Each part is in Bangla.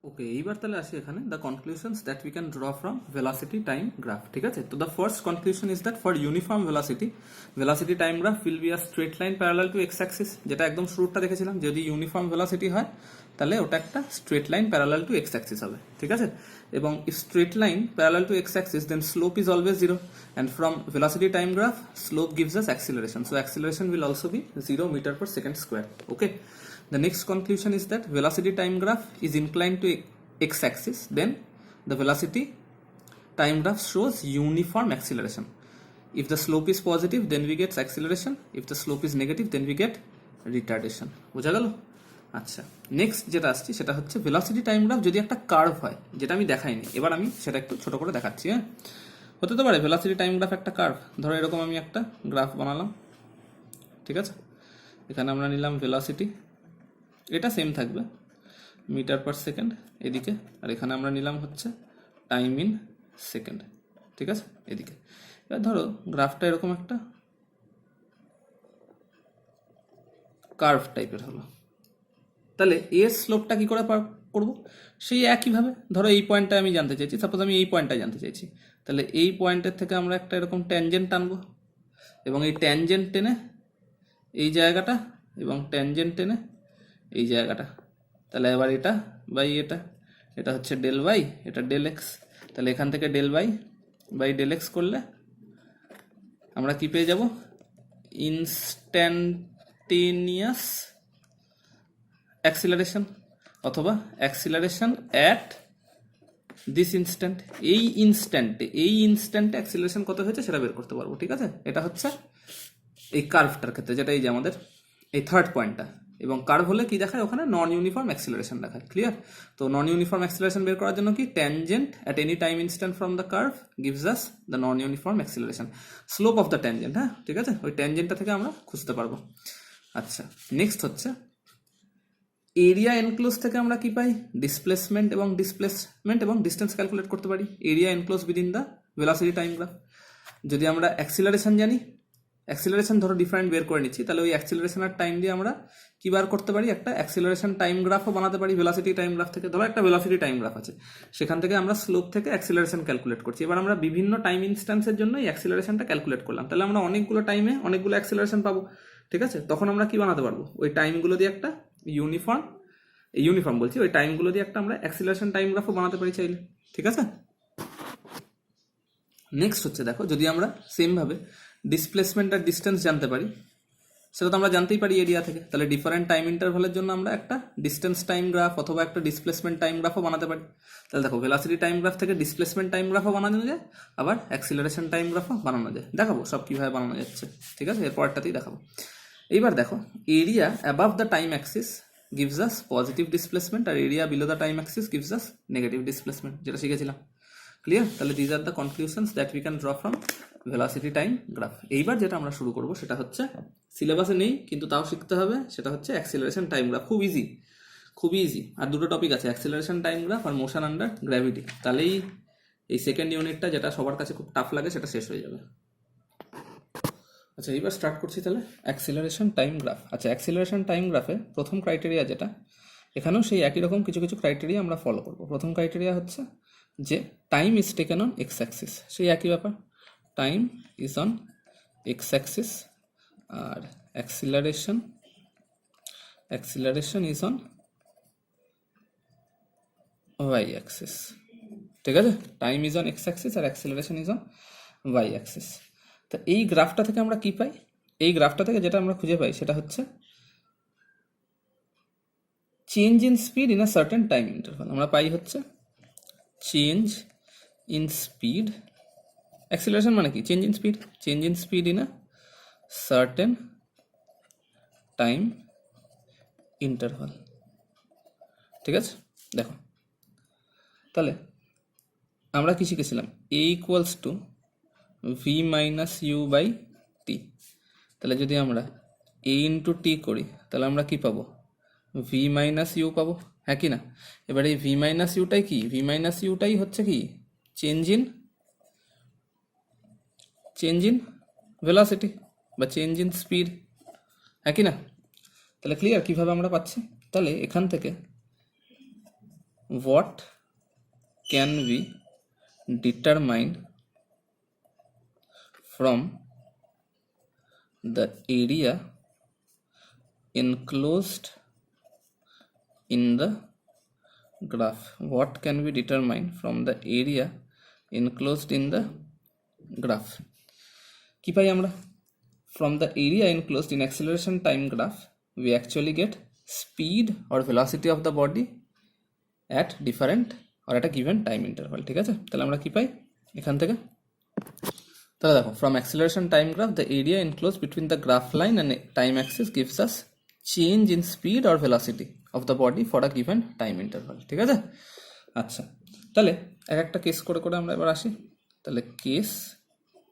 ওকে, এইবার তাহলে আসি এখানে the conclusions that we can draw from velocity time graph. ঠিক আছে, তো the first conclusion is that for uniform velocity time graph will be a straight line parallel to X Axis, যেটা একদম শুরুটা দেখেছিলাম, যদি ইউনিফর্ম ভেলোসিটি হয় তাহলে ওটা একটা straight line parallel to X axis হবে। ঠিক আছে, এবং straight line parallel to X axis then slope is always zero, and from velocity time graph slope gives us acceleration, so acceleration will also be 0 meter per second square. Okay, the next conclusion is that velocity time graph is inclined to x-axis, then the velocity time graph shows uniform acceleration. If the slope is positive then we get acceleration, if the slope is negative then we get retardation. বোঝা গেল? আচ্ছা, নেক্সট যেটা আসছে সেটা হচ্ছে ভেলোসিটি টাইম গ্রাফ যদি একটা কার্ভ হয়, যেটা আমি দেখাইনি, এবার আমি সেটা একটু ছোট করে দেখাচ্ছি। হ্যাঁ, হতে তো পারে ভেলোসিটি টাইম গ্রাফ একটা কার্ভ, ধরো এরকম আমি একটা গ্রাফ বানালাম। ঠিক আছে, এখানে আমরা নিলাম ভেলোসিটি, এটা সেম থাকবে মিটার পার সেকেন্ড এদিকে, আর এখানে আমরা নিলাম হচ্ছে টাইম ইন সেকেন্ড। ঠিক আছে, এদিকে। এবার ধরো গ্রাফটা এরকম একটা কার্ভ টাইপের হলো, তাহলে এর স্লোপটা কি করে করব? সেই একইভাবে ধরো এই পয়েন্টটা আমি জানতে চাইছি, সাপোজ আমি এই পয়েন্টটা জানতে চাইছি, তাহলে এই পয়েন্টের থেকে আমরা একটা এরকম ট্যানজেন্ট টানবো, এবং এই ট্যানজেন্ট টেনে এই জায়গাটা, এবং ট্যানজেন্ট টেনে এই জায়গাটা, তাহলে এবার এটা বাই এটা, এটা হচ্ছে ডেল বাই, এটা ডেল এক্স, তাহলে এখান থেকে ডেল বাই ডেল এক্স করলে আমরা কি পেয়ে যাব? ইনস্ট্যান্টেনিয়াস অ্যাক্সিলারেশন, অথবা অ্যাক্সিলারেশন অ্যাট দিস ইনস্ট্যান্ট। এই ইনস্ট্যান্টে অ্যাক্সিলারেশন কত হয়েছে সেটা বের করতে পারবো। ঠিক আছে, এটা হচ্ছে এই কার্ভটার ক্ষেত্রে, যেটা এই যে আমাদের এই থার্ড পয়েন্টটা, এবং কার্ভ হলে কি দেখায়? ওখানে নন ইউনিফর্ম অ্যাক্সিলারেশন দেখায়। ক্লিয়ার? তো নন ইউনিফর্ম অ্যাক্সিলারেশন বের করার জন্য কি tangent at any time instant from the curve gives us the non uniform acceleration, slope of the tangent. হ্যাঁ, ঠিক আছে, ওই ট্যানজেন্টটা থেকে আমরা খুঁজতে পারবো। আচ্ছা, নেক্সট হচ্ছে এরিয়া এনক্লোজ থেকে আমরা কি পাই? ডিসপ্লেসমেন্ট এবং ডিস্টেন্স ক্যালকুলেট করতে পারি। Area enclose within the velocity time graph. যদি আমরা অ্যাক্সিলারেশন জানি, অ্যাক্সিলারেশন ধরো ডিফারেন্ট বের করে নিচ্ছি, তাহলে ওই অ্যাক্সিলারেশন আর টাইম দিয়ে আমরা কি বার করতে পারি? একটা অ্যাক্সিলারেশন টাইম গ্রাফও বানাতে পারি ভেলোসিটি টাইম গ্রাফ থেকে। ধরো একটা ভেলোসিটি টাইম গ্রাফ আছে, সেখান থেকে আমরা স্লোপ থেকে অ্যাক্সিলারেশন ক্যালকুলেট করছি। এবার আমরা বিভিন্ন টাইম ইনস্ট্যান্সের জন্য এই অ্যাক্সিলারেশনটা ক্যালকুলেট করলাম, তাহলে আমরা অনেকগুলো টাইমে অনেকগুলো অ্যাক্সিলারেশন পাবো। ঠিক আছে, তখন আমরা কি বানাতে পারবো? ওই টাইমগুলো দিয়ে একটা ইউনিফর্ম বলছি, ওই টাইমগুলো দিয়ে একটা আমরা অ্যাক্সিলারেশন টাইম গ্রাফও বানাতে পারি চাইলে। ঠিক আছে, নেক্সট হচ্ছে দেখো, যদি আমরা সেমভাবে ডিসপ্লেসমেন্ট আর ডিস্টেন্স জানতে পারি, সেটা তো আমরা জানতেই পারি এরিয়া থেকে, তাহলে ডিফারেন্ট টাইম ইন্টারভালের জন্য আমরা একটা ডিস্টেন্স টাইম গ্রাফ অথবা একটা ডিসপ্লেসমেন্ট টাইম গ্রাফও বানাতে পারি। তাহলে দেখো, ভেলোসিটি টাইম গ্রাফ থেকে ডিসপ্লেসমেন্ট টাইম গ্রাফও বানানো যায়, আবার অ্যাক্সিলারেশন টাইম গ্রাফও বানানো যায়। দেখাবো সব কীভাবে বানানো যাচ্ছে। ঠিক আছে, এর পরেরটাতেই দেখাবো। এইবার দেখো, area above the time axis gives us positive displacement, আর area below the time axis gives us negative displacement, যেটা শিখেছিলাম। ক্লিয়ার? তাহলে these are the conclusions that we can draw from velocity time graph. এইবার যেটা আমরা শুরু করব সেটা হচ্ছে, সিলেবাসে নেই কিন্তু তাও শিখতে হবে, সেটা হচ্ছে অ্যাক্সিলারেশন টাইম গ্রাফ। খুবই ইজি। আর দুটো টপিক আছে, অ্যাক্সিলারেশন টাইম গ্রাফ আর মোশন আন্ডার গ্র্যাভিটি। তাহলেই এই সেকেন্ড ইউনিটটা, যেটা সবার কাছে খুব টাফ লাগে, সেটা শেষ হয়ে যাবে। আচ্ছা, এইবার স্টার্ট করছি তাহলে অ্যাক্সিলারেশন টাইম গ্রাফ। আচ্ছা, অ্যাক্সিলারেশন টাইম গ্রাফে প্রথম ক্রাইটেরিয়া যেটা, এখানেও সেই একই রকম কিছু কিছু ক্রাইটেরিয়া আমরা ফলো করব। প্রথম ক্রাইটেরিয়া হচ্ছে যে time is taken on X axis, সেই একই ব্যাপার, time is on X axis, আর acceleration is on Y axis. ঠিক আছে, time is on X axis আর acceleration is on Y axis. তো এই গ্রাফটা থেকে আমরা কি পাই? এই গ্রাফটা থেকে যেটা আমরা খুঁজে পাই সেটা হচ্ছে change in speed in a certain time interval. আমরা পাই হচ্ছে চেঞ্জ ইন স্পিড, অ্যাক্সিলারেশন মানে কি? Change in speed in a certain time interval. ঠিক আছে, দেখো তাহলে আমরা কি শিখেছিলাম? A equals to v minus u by t. তাহলে যদি আমরা এ ইন্টু টি করি, তাহলে আমরা কি পাবো? ভি মাইনাস ইউ পাবো, হ্যাঁ কি না? এবার এই ভি মাইনাস ইউটাই কি? ভি মাইনাস ইউটাই হচ্ছে কি? চেঞ্জ ইন ভেলোসিটি বা চেঞ্জ ইন স্পিড, হ্যাঁ কি না? তাহলে ক্লিয়ার কিভাবে আমরা পাচ্ছি? তাহলে এখান থেকে what can we determine from the area enclosed in the graph? What can we determine from the area enclosed in the graph? কি পাই আমরা? From the area enclosed in acceleration time graph, we actually get speed or velocity of the body at different or at a given time interval. ঠিক আছে, তাহলে আমরা কি পাই এখান থেকে? তাহলে দেখো, from acceleration time graph, the area enclosed between the graph line and time axis gives us change in speed or velocity of the body for a given time interval. ঠিক আছে, আচ্ছা তাহলে এক একটা কেস করে করে আমরা এবার আসি। তাহলে কেস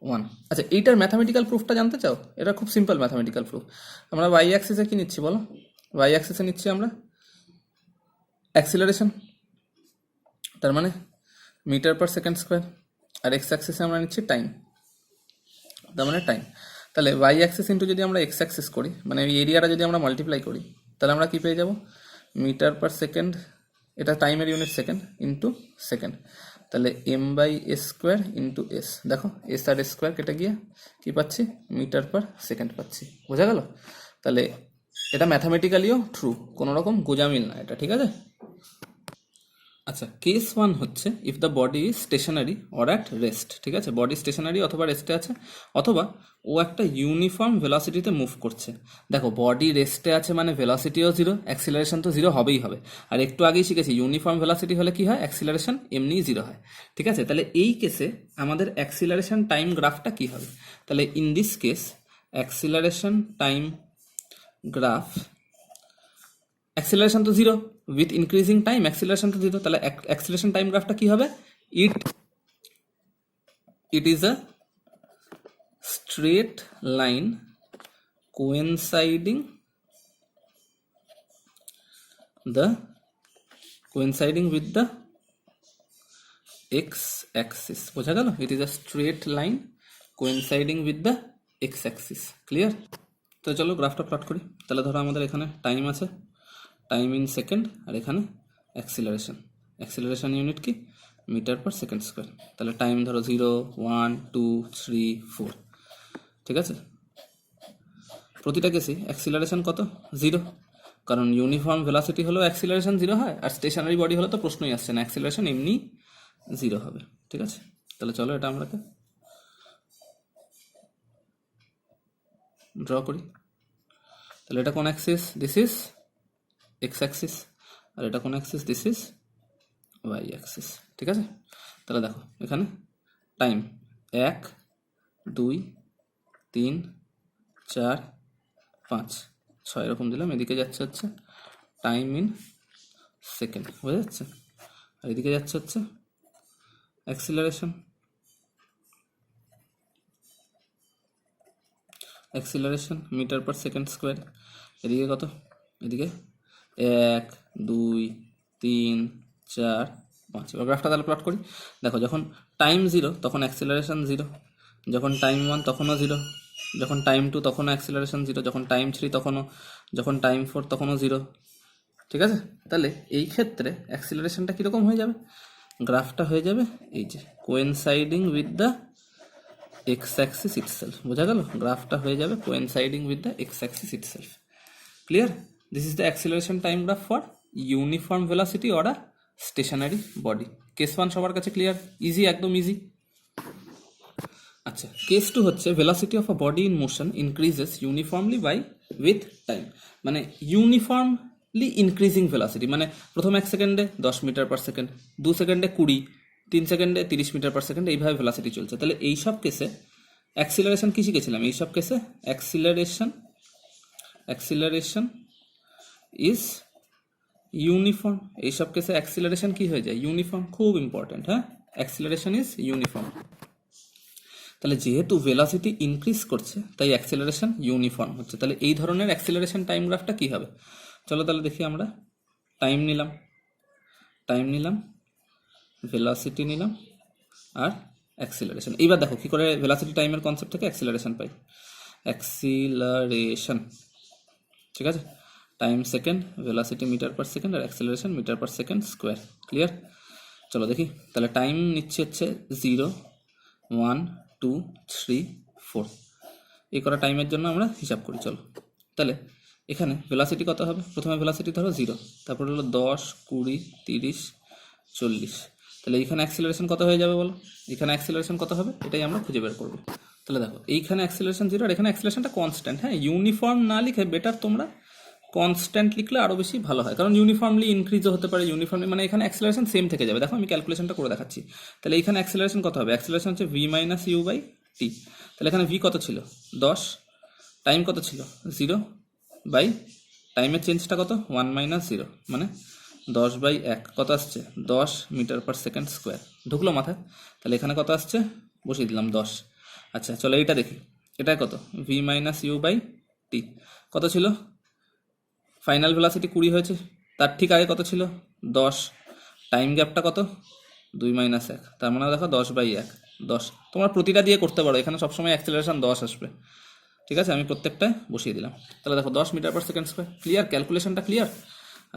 1, আচ্ছা এইটার ম্যাথামেটিক্যাল প্রুফটা জানতে চাও? এটা খুব সিম্পল ম্যাথামেটিক্যাল প্রুফ। আমরা ওয়াই অ্যাক্সিসে কি নিচ্ছি বলো? ওয়াই অ্যাক্সিসে নিচ্ছি আমরা অ্যাক্সিলারেশন, তার মানে মিটার পার সেকেন্ড স্কোয়ার, আর এক্স অ্যাক্সিসে আমরা নিচ্ছি টাইম, তার মানে টাইম। তাহলে ওয়াই অ্যাক্সিস ইন্টু যদি আমরা এক্স অ্যাক্সিস করি, মানে এই এরিয়াটা যদি আমরা মাল্টিপ্লাই করি, তাহলে আমরা কি পেয়ে যাব? মিটার পার সেকেন্ড, এটা টাইমের ইউনিট সেকেন্ড, ইন্টু সেকেন্ড। তাহলে M by S square into S, দেখো এস আর এস স্কোয়ার কেটে গিয়ে কী পাচ্ছি? মিটার পার সেকেন্ড পাচ্ছি। বোঝা গেল? তাহলে এটা ম্যাথামেটিক্যালিও ট্রু, কোনো রকম গোজামিল না এটা, ঠিক আছে? আচ্ছা, কেস 1 হচ্ছে if the body is stationary or at rest. ঠিক আছে, বডি স্টেশনারি অথবা রেস্টে আছে, অথবা ও একটা ইউনিফর্ম ভেলোসিটিতে মুভ করছে। দেখো বডি রেস্টে আছে মানে ভেলোসিটিও জিরো, অ্যাক্সিলারেশন তো জিরো হবেই হবে। আর একটু আগেই শিখেছি ইউনিফর্ম ভেলোসিটি হলে কি হয়? অ্যাক্সিলারেশন এমনিই জিরো হয়। ঠিক আছে, তাহলে এই কেসে আমাদের অ্যাক্সিলারেশন টাইম গ্রাফটা কি হবে? তাহলে in this case acceleration time graph, acceleration তো zero, with increasing time acceleration তো জিরো, তাহলে অ্যাক্সিলারেশন টাইম গ্রাফটা কি হবে? It is a straight line coinciding with the x axis. বোঝা গেল? It is a straight line coinciding with the x axis. Clear? তো চলো গ্রাফটা প্লট করি। তাহলে ধরো আমাদের এখানে টাইম আছে, টাইম ইন সেকেন্ড, আর এখানে অ্যাক্সিলারেশন, অ্যাক্সিলারেশন ইউনিট কি? Metre per second square. তাহলে টাইম ধরো 0, 1, 2, 3, 4। ঠিক আছে, প্রতিটা কেসে অ্যাক্সিলারেশন কত? 0, কারণ ইউনিফর্ম ভেলোসিটি হলেও অ্যাক্সিলারেশন 0 হয়, আর স্টেশনারি বডি হলে তো প্রশ্নই আসছে না, অ্যাক্সিলারেশন এমনি 0 হবে। ঠিক আছে, তাহলে চলো এটা আমরা ড্র করি। তাহলে এটা কোন axis? This is x axis, আর এটা কোন axis? This is y axis. ঠিক আছে, তাহলে দেখো এখানে টাইম 1, 2, 3, 4, 5, 6 এরকম দিলাম। এদিকে যাচ্ছে হচ্ছে টাইম ইন সেকেন্ড, বোঝা যাচ্ছে? আর এদিকে যাচ্ছে হচ্ছে acceleration, acceleration metre per second square. এদিকে কত? এদিকে 1, 2, 3, 4, 5। এবার গ্রাফটা তাহলে প্লট করি। দেখো যখন টাইম 0 তখন অ্যাক্সিলারেশন 0, যখন টাইম 1 তখনও 0, যখন টাইম 2 তখনও অ্যাক্সিলারেশন 0, যখন টাইম 3 তখনও, যখন টাইম 4 তখনও 0। ঠিক আছে, তাহলে এই ক্ষেত্রে অ্যাক্সিলারেশনটা কীরকম হয়ে যাবে? গ্রাফটা হয়ে যাবে এই যে coinciding with the x axis itself. বোঝা গেল? গ্রাফটা হয়ে যাবে coinciding with the x axis itself. Clear? This is the acceleration time graph for uniform velocity or a stationary body. Case 1 সবার কাছে ক্লিয়ার? ইজি, একদম ইজি। আচ্ছা, কেস 2 হচ্ছে velocity of a body in motion increases uniformly by with time. মানে ইউনিফর্মলি ইনক্রিজিং ভেলোসিটি, মানে প্রথম 1 সেকেন্ডে 10 মিটার পার সেকেন্ড, 2 সেকেন্ডে 20, 3 সেকেন্ডে 30 মিটার পার সেকেন্ড, এইভাবে ভেলোসিটি চলছে। তাহলে এইসব কেসে অ্যাক্সিলারেশন কি শিখেছিলাম? এইসব কেসে অ্যাক্সিলারেশন ইজ ইউনিফর্ম। এইসব কেসে অ্যাক্সিলারেশন কি হয়ে যায়? ইউনিফর্ম। খুব ইম্পর্টেন্ট, হ্যাঁ, অ্যাক্সিলারেশন ইজ ইউনিফর্ম। তাহলে যেহেতু ভেলোসিটি ইনক্রিজ করছে তাই অ্যাক্সিলারেশন ইউনিফর্ম হচ্ছে। তাহলে এই ধরনের অ্যাক্সিলারেশন টাইম গ্রাফটা কি হবে? চলো তাহলে দেখি। আমরা টাইম নিলাম, ভেলোসিটি নিলাম, আর অ্যাক্সিলারেশন। এইবার দেখো কি করে ভেলোসিটি টাইমের কনসেপ্ট থেকে অ্যাক্সিলারেশন পাই। অ্যাক্সিলারেশন, ঠিক আছে, time second, velocity metre per second, আর acceleration metre per second square. Clear? চলো দেখি তাহলে টাইম নিচ্ছে হচ্ছে 0, 1, 2, 3, 4। এই করা টাইমের জন্য আমরা হিসাব করি। চলো তাহলে এখানে ভেলোসিটি কত হবে? প্রথমে ভেলোসিটি ধরো 0, তারপর হলো 10, 20, 30, 40। তাহলে এইখানে অ্যাক্সিলারেশন কত হয়ে যাবে বলো? এখানে অ্যাক্সিলারেশন কত হবে এটাই আমরা খুঁজে বের করবো। তাহলে দেখো এইখানে অ্যাক্সিলারেশন 0 আর এখানে অ্যাক্সিলারেশনটা কনস্ট্যান্ট। হ্যাঁ, ইউনিফর্ম না লিখে বেটার তোমরা কনস্ট্যান্ট লিখলে আরও বেশি ভালো হয়, কারণ ইউনিফর্মলি ইনক্রিজও হতে পারে, ইউনিফর্মলি মানে এখানে অ্যাক্সিলারেশন সেম থেকে যাবে। দেখো আমি ক্যালকুলেশনটা করে দেখাচ্ছি। তাহলে এইখানে অ্যাক্সিলারেশন কত হবে? অ্যাক্সিলারেশন হচ্ছে v minus u by t. তাহলে এখানে v কত ছিল? 10, টাইম কত ছিল? 0 বাই টাইমের চেঞ্জটা কত? 1 মাইনাস 0 মানে 10/1 কত আসছে? 10 মিটার পার সেকেন্ড স্কোয়ার। ঢুকলো মাথায়? তাহলে এখানে কত আসছে? বসিয়ে দিলাম 10। আচ্ছা চলো এইটা দেখি, এটা কত? v মাইনাস ইউ বাই টি কত ছিল? ফাইনাল ভেলোসিটি 20 হয়েছে, তার ঠিক আগে কত ছিল? 10। টাইম গ্যাপটা কত? 2 মাইনাস 1, তার মানে দেখো 10/1, 10। তোমরা প্রতিটা দিয়ে করতে পারো, এখানে সবসময় অ্যাক্সেলারেশন 10 আসবে। ঠিক আছে, আমি প্রত্যেকটায় বসিয়ে দিলাম। তাহলে দেখো 10 metre per second square. Clear? ক্যালকুলেশনটা ক্লিয়ার?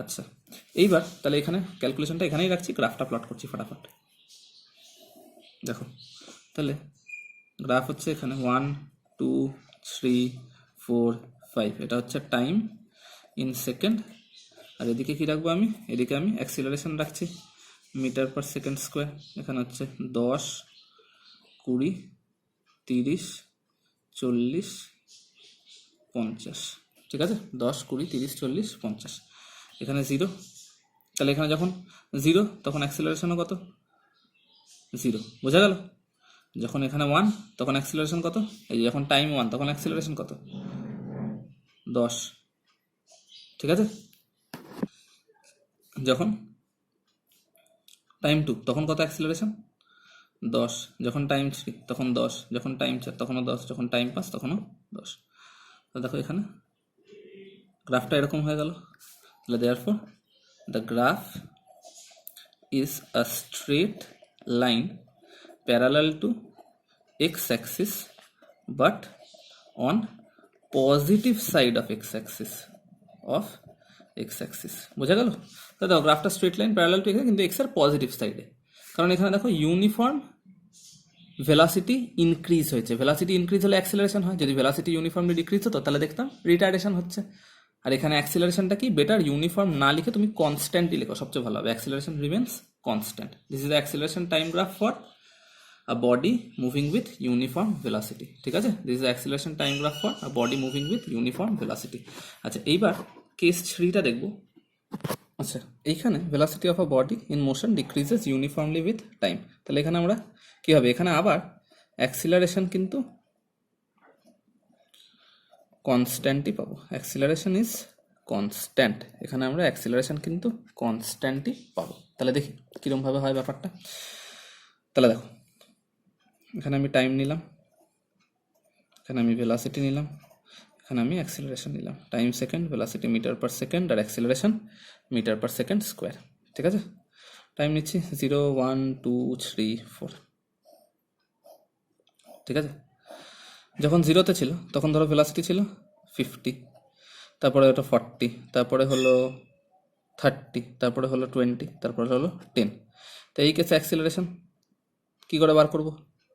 আচ্ছা এইবার তাহলে এখানে ক্যালকুলেশনটা এখানেই রাখছি, গ্রাফটা প্লট করছি ফটাফট। দেখো তাহলে গ্রাফ হচ্ছে এখানে 1, 2, 3, 4, 5, এটা হচ্ছে টাইম ইন সেকেন্ড। আর এদিকে কি রাখবো আমি? এদিকে আমি অ্যাক্সিলারেশন রাখছি মিটার পার সেকেন্ড স্কোয়ার। এখানে হচ্ছে 10, 20, 30, 40, 50। ঠিক আছে, 10, 20, 30, 40, 50। এখানে 0, তাহলে এখানে যখন 0 তখন অ্যাক্সিলারেশনও কত? 0। বোঝা গেল? যখন এখানে 1 তখন অ্যাক্সিলারেশন কত? এই যে যখন টাইম 1 তখন অ্যাক্সিলারেশন কত? 10। ঠিক আছে, যখন টাইম 2 তখন কত অ্যাক্সিলারেশন? 10। যখন টাইম 3 তখন 10, যখন টাইম 4 তখনও 10, যখন টাইম 5 তখনও 10। তাহলে দেখো এখানে গ্রাফটা এরকম হয়ে গেল। তাহলে therefore the graph is a straight line parallel to x-axis but on positive side of x-axis বোঝা গেল? তো দেখো গ্রাফটা স্ট্রেট লাইন প্যারালাল টু এখানে, কিন্তু এক্স এর পজিটিভ সাইডে, কারণ এখানে দেখো ইউনিফর্ম ভেলোসিটি ইনক্রিজ হয়েছে। ভেলোসিটি ইনক্রিজ হলে অ্যাক্সিলারেশন হয়, যদি ভেলোসিটি ইউনিফর্মলি ডিক্রিজ হতো তাহলে দেখতাম রিটার্ডেশন হচ্ছে। আর এখানে অ্যাক্সিলারেশনটা কি? বেটার ইউনিফর্ম না লিখে তুমি কনস্ট্যান্টই লেখো, সবচেয়ে ভালো হবে। Acceleration remains constant. This is the acceleration time graph for a body moving with uniform velocity। ঠিক আছে, this is acceleration time graph for a body moving with uniform velocity। আচ্ছা এইবার কেস 3টা দেখব। আচ্ছা এইখানে velocity of a body in motion decreases uniformly with time. তাহলে এখানে আমরা কি হবে? এখানে আবার অ্যাক্সিলারেশন কিন্তু কনস্ট্যান্টই পাবো। অ্যাক্সিলারেশন ইজ কনস্ট্যান্ট, এখানে আমরা অ্যাক্সিলারেশন কিন্তু কনস্ট্যান্টই পাবো। তাহলে দেখি কীরকমভাবে হয় ব্যাপারটা। তাহলে দেখো এখানে আমি টাইম নিলাম, এখানে আমি ভেলোসিটি নিলাম, এখানে আমি অ্যাক্সিলারেশন নিলাম। Time second, velocity metre per second, আর acceleration metre per second square. ঠিক আছে, টাইম নিচ্ছি 0, 1, 2, 3, 4। ঠিক আছে, যখন 0তে ছিল তখন ধরো ভেলোসিটি ছিল 50, তারপরে ওটা 40, তারপরে হলো 30, তারপরে হলো 20, তারপরে হলো 10। তো এই কেসে অ্যাক্সিলারেশন কী করে বার করবো?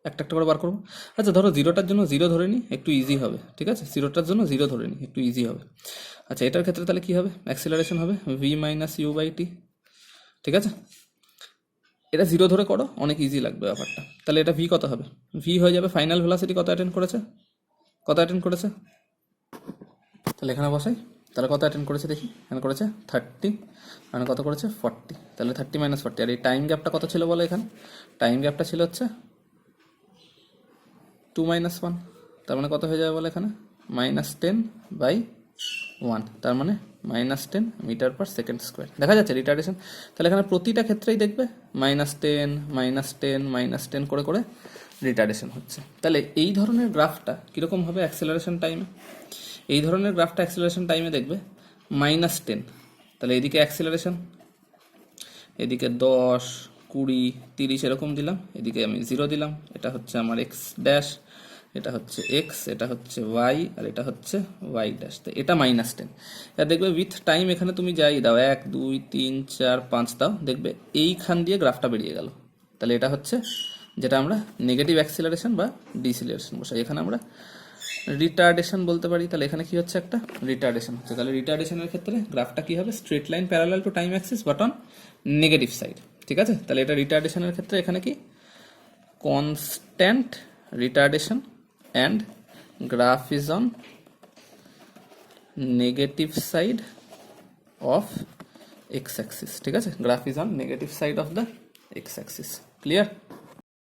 একটা একটা করে বার করবো। আচ্ছা ধরো 0টার জন্য 0 ধরে নিই, একটু ইজি হবে। ঠিক আছে, 0টার জন্য 0 ধরে নিই, একটু ইজি হবে। আচ্ছা এটার ক্ষেত্রে তাহলে কী হবে? অ্যাক্সিলারেশন হবে v মাইনাস ইউ বাই টি। ঠিক আছে, এটা 0 ধরে করো, অনেক ইজি লাগবে ব্যাপারটা। তাহলে এটা v কত হবে? v হয়ে যাবে ফাইনাল ভেলোসিটি কত অ্যাটেন্ড করেছে, তাহলে এখানে বসাই। তাহলে কত অ্যাটেন্ড করেছে দেখি, এখানে করেছে 30, মানে কত করেছে 40। তাহলে 30 মাইনাস 40, আর এই টাইম গ্যাপটা কত ছিল বলো? এখানে টাইম গ্যাপটা ছিল হচ্ছে 2 মাইনাস 1, তার মানে কত হয়ে যাবে বলো? এখানে -10/1, তার মানে -10 মিটার পার সেকেন্ড স্কোয়ার। দেখা যাচ্ছে রিটার্ডেশন। তাহলে এখানে প্রতিটা ক্ষেত্রেই দেখবে -10, -10, -10 করে করে রিটার্ডেশন হচ্ছে। তাহলে এই ধরনের গ্রাফটা কীরকম হবে অ্যাক্সেলারেশন টাইমে? এই ধরনের গ্রাফটা অ্যাক্সেলারেশন টাইমে দেখবে -10। তাহলে এদিকে অ্যাক্সেলারেশন, এদিকে 10, 20, 30 এরকম দিলাম, এদিকে আমি 0 দিলাম। এটা হচ্ছে আমার এক্স ড্যাশ, এটা হচ্ছে এক্স, এটা হচ্ছে ওয়াই, আর এটা হচ্ছে ওয়াই ড্যাশ, এটা -10। এটা দেখবে উইথ টাইম এখানে তুমি যাই দাও, 1 2 3 4 5 দাও, দেখবে এইখান দিয়ে গ্রাফটা বেরিয়ে গেল। তাহলে এটা হচ্ছে যেটা আমরা নেগেটিভ অ্যাক্সিলারেশন বা ডিসিলারেশন বসাই, এখানে আমরা রিটার্ডেশন বলতে পারি। তাহলে এখানে কি হচ্ছে, একটা রিটার্ডেশন হচ্ছে। তাহলে রিটার্ডেশনের ক্ষেত্রে গ্রাফটা কি হবে, straight line parallel to time Axis but on negative side, ঠিক আছে। তাহলে এটা রিটার্ডেশনের ক্ষেত্রে এখানে কি constant retardation and graph is on negative side of x axis, ঠিক আছে, graph is on negative side of the x axis, clear?